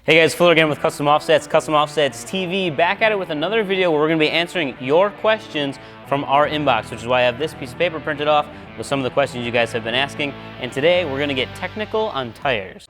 Hey guys, Fuller again with Custom Offsets TV, back at it with another video where we're going to be answering your questions from our inbox, which is why I have this piece of paper printed off with some of the questions you guys have been asking. And today we're going to get technical on tires.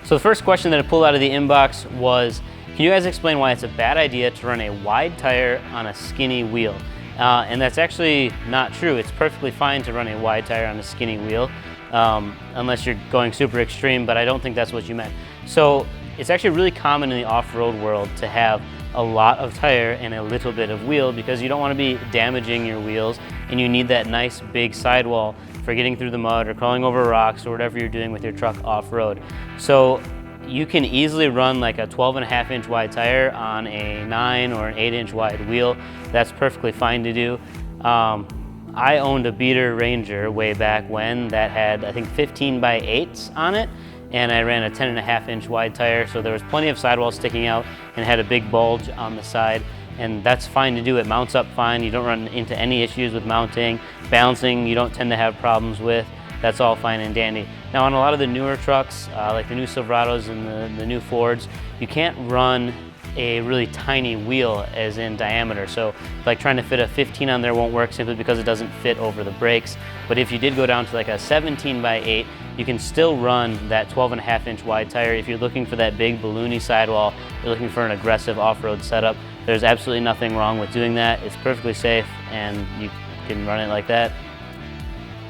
So the first question that I pulled out of the inbox was, can you guys explain why it's a bad idea to run a wide tire on a skinny wheel? And that's actually not true. It's perfectly fine to run a wide tire on a skinny wheel, unless you're going super extreme, but I don't think that's what you meant. So it's actually really common in the off-road world to have a lot of tire and a little bit of wheel because you don't want to be damaging your wheels, and you need that nice big sidewall for getting through the mud or crawling over rocks or whatever you're doing with your truck off-road. So you can easily run like a 12.5-inch wide tire on a 9 or an 8-inch wide wheel. That's perfectly fine to do. I owned a beater Ranger way back when that had, I think, 15x8s on it, and I ran a 10.5-inch wide tire, so there was plenty of sidewall sticking out and had a big bulge on the side, and that's fine to do. It mounts up fine. You don't run into any issues with mounting. Balancing, you don't tend to have problems with. That's all fine and dandy. Now on a lot of the newer trucks, like the new Silverados and the new Fords, you can't run a really tiny wheel as in diameter. So like trying to fit a 15 on there won't work simply because it doesn't fit over the brakes. But if you did go down to like a 17x8, you can still run that 12.5-inch wide tire. If you're looking for that big balloony sidewall, you're looking for an aggressive off-road setup, there's absolutely nothing wrong with doing that. It's perfectly safe and you can run it like that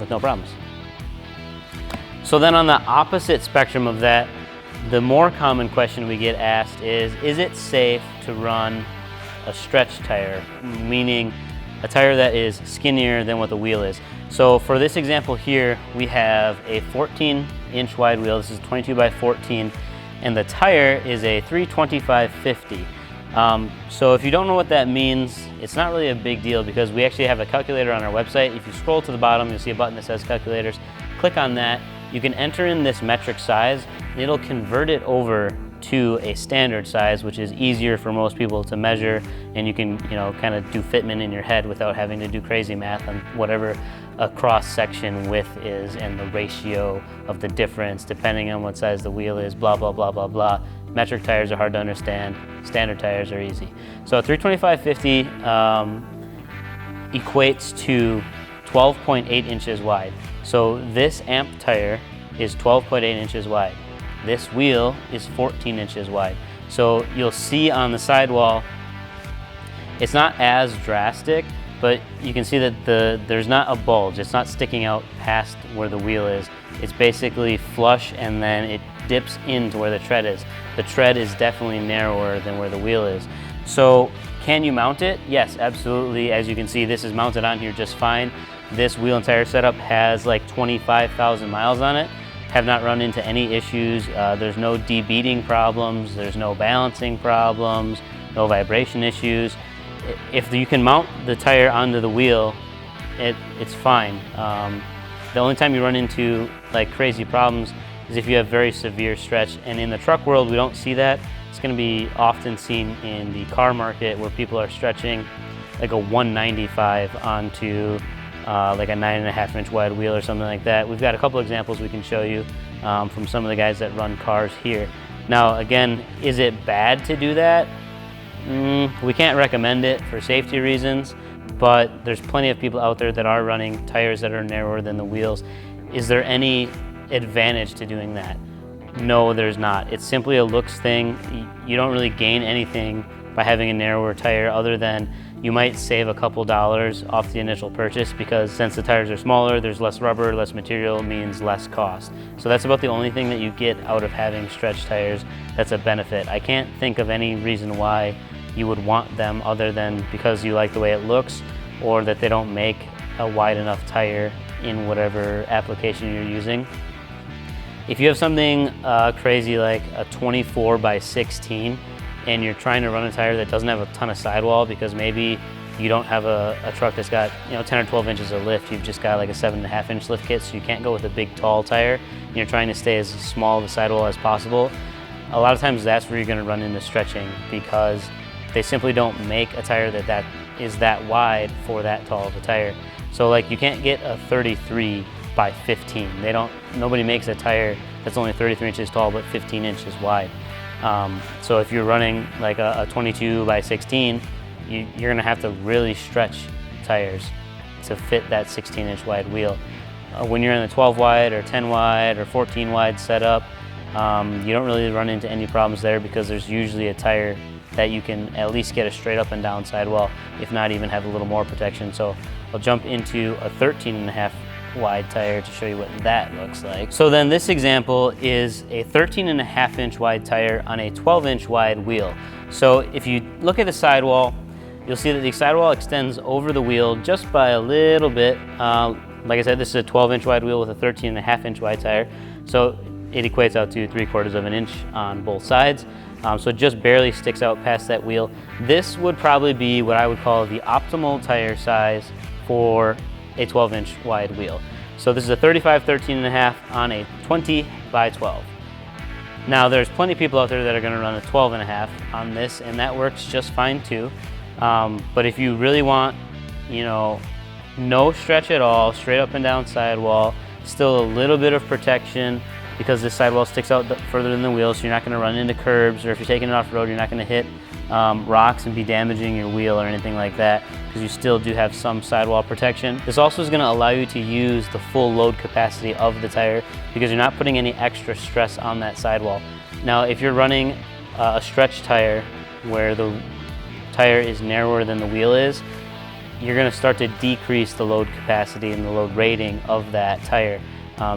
with no problems. So then on the opposite spectrum of that, the more common question we get asked is it safe to run a stretch tire, meaning a tire that is skinnier than what the wheel is? So for this example here, we have a 14-inch wide wheel. This is 22x14, and the tire is a 325/50. So if you don't know what that means, it's not really a big deal because we actually have a calculator on our website. If you scroll to the bottom, you'll see a button that says calculators. Click on that. You can enter in this metric size, and it'll convert it over to a standard size, which is easier for most people to measure, and you can, kind of do fitment in your head without having to do crazy math on whatever a cross-section width is and the ratio of the difference depending on what size the wheel is, blah, blah, blah, blah, blah. Metric tires are hard to understand. Standard tires are easy. So a 325/50 equates to 12.8 inches wide. So this amp tire is 12.8 inches wide. This wheel is 14 inches wide. So you'll see on the sidewall, it's not as drastic, but you can see that there's not a bulge. It's not sticking out past where the wheel is. It's basically flush and then it dips into where the tread is. The tread is definitely narrower than where the wheel is. So can you mount it? Yes, absolutely. As you can see, this is mounted on here just fine. This wheel and tire setup has like 25,000 miles on it. Have not run into any issues. There's no debeating problems. There's no balancing problems, no vibration issues. If you can mount the tire onto the wheel, it's fine. The only time you run into like crazy problems is if you have very severe stretch. And in the truck world, we don't see that. It's going to be often seen in the car market where people are stretching like a 195 onto like a 9.5-inch wide wheel or something like that. We've got a couple examples we can show you from some of the guys that run cars here. Now again, is it bad to do that? We can't recommend it for safety reasons, but there's plenty of people out there that are running tires that are narrower than the wheels. Is there any advantage to doing that? No, there's not. It's simply a looks thing. You don't really gain anything by having a narrower tire other than you might save a couple dollars off the initial purchase because since the tires are smaller, there's less rubber, less material, means less cost. So that's about the only thing that you get out of having stretch tires that's a benefit. I can't think of any reason why you would want them other than because you like the way it looks or that they don't make a wide enough tire in whatever application you're using. If you have something crazy like a 24x16 and you're trying to run a tire that doesn't have a ton of sidewall because maybe you don't have a truck that's got 10 or 12 inches of lift, you've just got like a 7.5-inch lift kit, so you can't go with a big tall tire, and you're trying to stay as small of a sidewall as possible, a lot of times that's where you're going to run into stretching because They simply don't make a tire that is that wide for that tall of a tire. So like you can't get a 33 by 15. Nobody makes a tire that's only 33 inches tall but 15 inches wide. So if you're running like a 22 by 16, you're gonna have to really stretch tires to fit that 16-inch wide wheel. When you're in the 12 wide or 10 wide or 14 wide setup, you don't really run into any problems there because there's usually a tire that you can at least get a straight up and down sidewall, if not even have a little more protection. So I'll jump into a 13.5 wide tire to show you what that looks like. So then this example is a 13.5 inch wide tire on a 12-inch wide wheel. So if you look at the sidewall, you'll see that the sidewall extends over the wheel just by a little bit. Like I said, this is a 12-inch wide wheel with a 13.5 inch wide tire. So it equates out to 3/4 of an inch on both sides. So it just barely sticks out past that wheel. This would probably be what I would call the optimal tire size for a 12-inch wide wheel. So this is a 35 13.5 on a 20 by 12. Now there's plenty of people out there that are going to run a 12.5 on this, and that works just fine too. But if you really want, no stretch at all, straight up and down sidewall, still a little bit of protection because this sidewall sticks out further than the wheel, so you're not going to run into curbs, or if you're taking it off road, you're not going to hit rocks and be damaging your wheel or anything like that, because you still do have some sidewall protection. This also is going to allow you to use the full load capacity of the tire because you're not putting any extra stress on that sidewall. Now, if you're running a stretch tire where the tire is narrower than the wheel is, you're going to start to decrease the load capacity and the load rating of that tire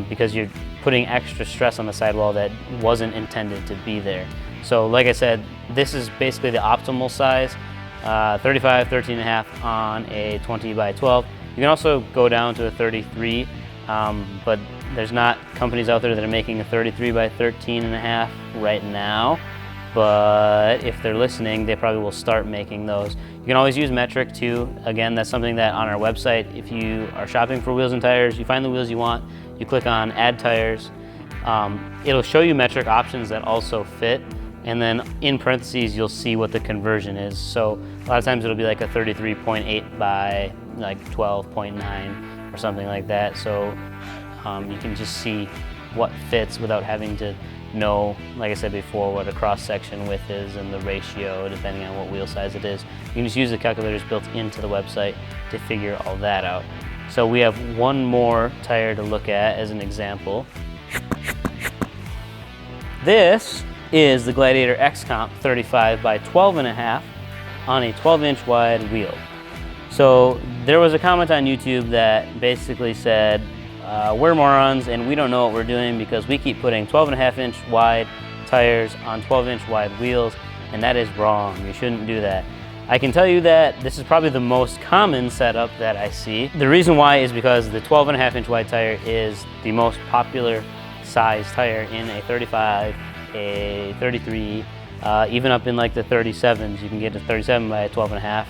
because you're putting extra stress on the sidewall that wasn't intended to be there. So like I said, this is basically the optimal size, 35 13.5 on a 20 by 12. You can also go down to a 33, but there's not companies out there that are making a 33 by 13.5 right now. But if they're listening, they probably will start making those. You can always use metric too. Again, that's something that on our website, if you are shopping for wheels and tires, you find the wheels you want, you click on add tires. It'll show you metric options that also fit, and then in parentheses, you'll see what the conversion is. So a lot of times it'll be like a 33.8 by like 12.9 or something like that. So you can just see what fits without having to know, like I said before, what a cross-section width is and the ratio depending on what wheel size it is. You can just use the calculators built into the website to figure all that out. So we have one more tire to look at as an example. This is the Gladiator X-Comp 35 by 12.5 on a 12-inch wide wheel. So there was a comment on YouTube that basically said, we're morons and we don't know what we're doing because we keep putting 12.5 inch wide tires on 12-inch wide wheels, and that is wrong. You shouldn't do that. I can tell you that this is probably the most common setup that I see. The reason why is because the 12.5 inch wide tire is the most popular size tire in a 35, a 33, even up in like the 37s. You can get to 37 by 12.5.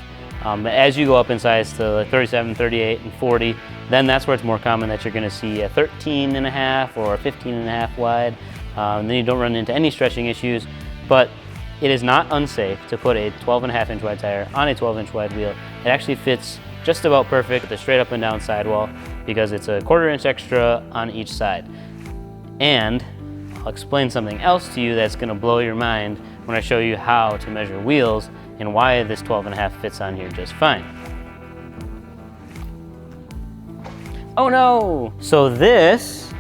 As you go up in size to 37, 38, and 40, then that's where it's more common that you're going to see a 13.5 or a 15.5 wide. Then you don't run into any stretching issues, but it is not unsafe to put a 12.5 inch wide tire on a 12-inch wide wheel. It actually fits just about perfect with a straight up and down sidewall because it's a 1/4 inch extra on each side. And I'll explain something else to you that's going to blow your mind when I show you how to measure wheels and why this 12.5 fits on here just fine. Oh no! So this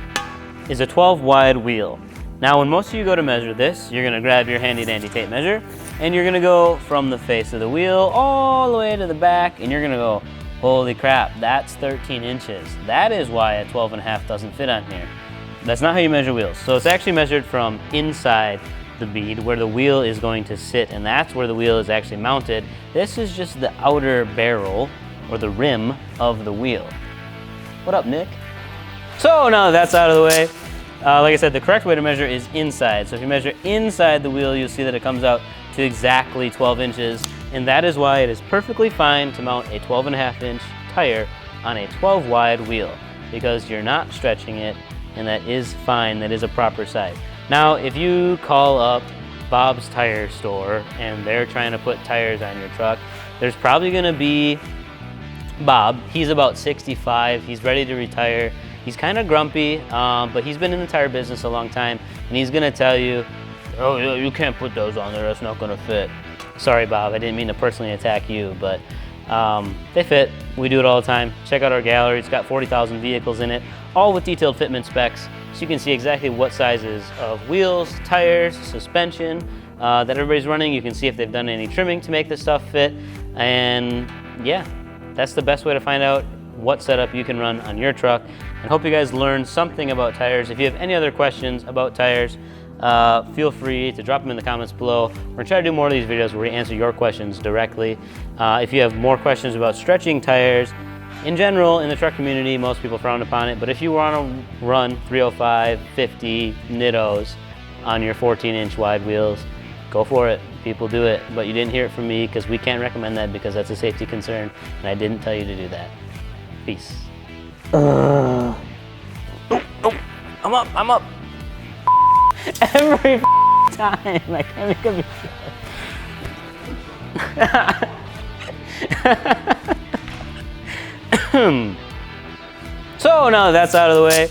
is a 12 wide wheel. Now when most of you go to measure this, you're gonna grab your handy dandy tape measure and you're gonna go from the face of the wheel all the way to the back, and you're gonna go, holy crap, that's 13 inches. That is why a 12.5 doesn't fit on here. That's not how you measure wheels. So it's actually measured from inside the bead where the wheel is going to sit, and that's where the wheel is actually mounted. This is just the outer barrel or the rim of the wheel. What up, Nick? So now that that's out of the way, like I said, the correct way to measure is inside. So if you measure inside the wheel, you'll see that it comes out to exactly 12 inches, and that is why it is perfectly fine to mount a 12.5 inch tire on a 12 wide wheel, because you're not stretching it, and that is fine. That is a proper size. Now, if you call up Bob's Tire Store and they're trying to put tires on your truck, there's probably gonna be Bob. He's about 65, he's ready to retire. He's kind of grumpy, but he's been in the tire business a long time, and he's gonna tell you, oh, you can't put those on there, that's not gonna fit. Sorry, Bob, I didn't mean to personally attack you, but they fit. We do it all the time. Check out our gallery, it's got 40,000 vehicles in it, all with detailed fitment specs, so you can see exactly what sizes of wheels, tires, suspension that everybody's running. You can see if they've done any trimming to make this stuff fit, and yeah, that's the best way to find out what setup you can run on your truck. And hope you guys learned something about tires. If you have any other questions about tires, feel free to drop them in the comments below. We're gonna try to do more of these videos where we answer your questions directly. If you have more questions about stretching tires, in general, in the truck community, most people frown upon it, but if you want to run 305, 50 Nittos on your 14-inch wide wheels, go for it. People do it, but you didn't hear it from me because we can't recommend that because that's a safety concern, and I didn't tell you to do that. Peace. Oh, I'm up. Every time, I can't make a video. So now that that's out of the way,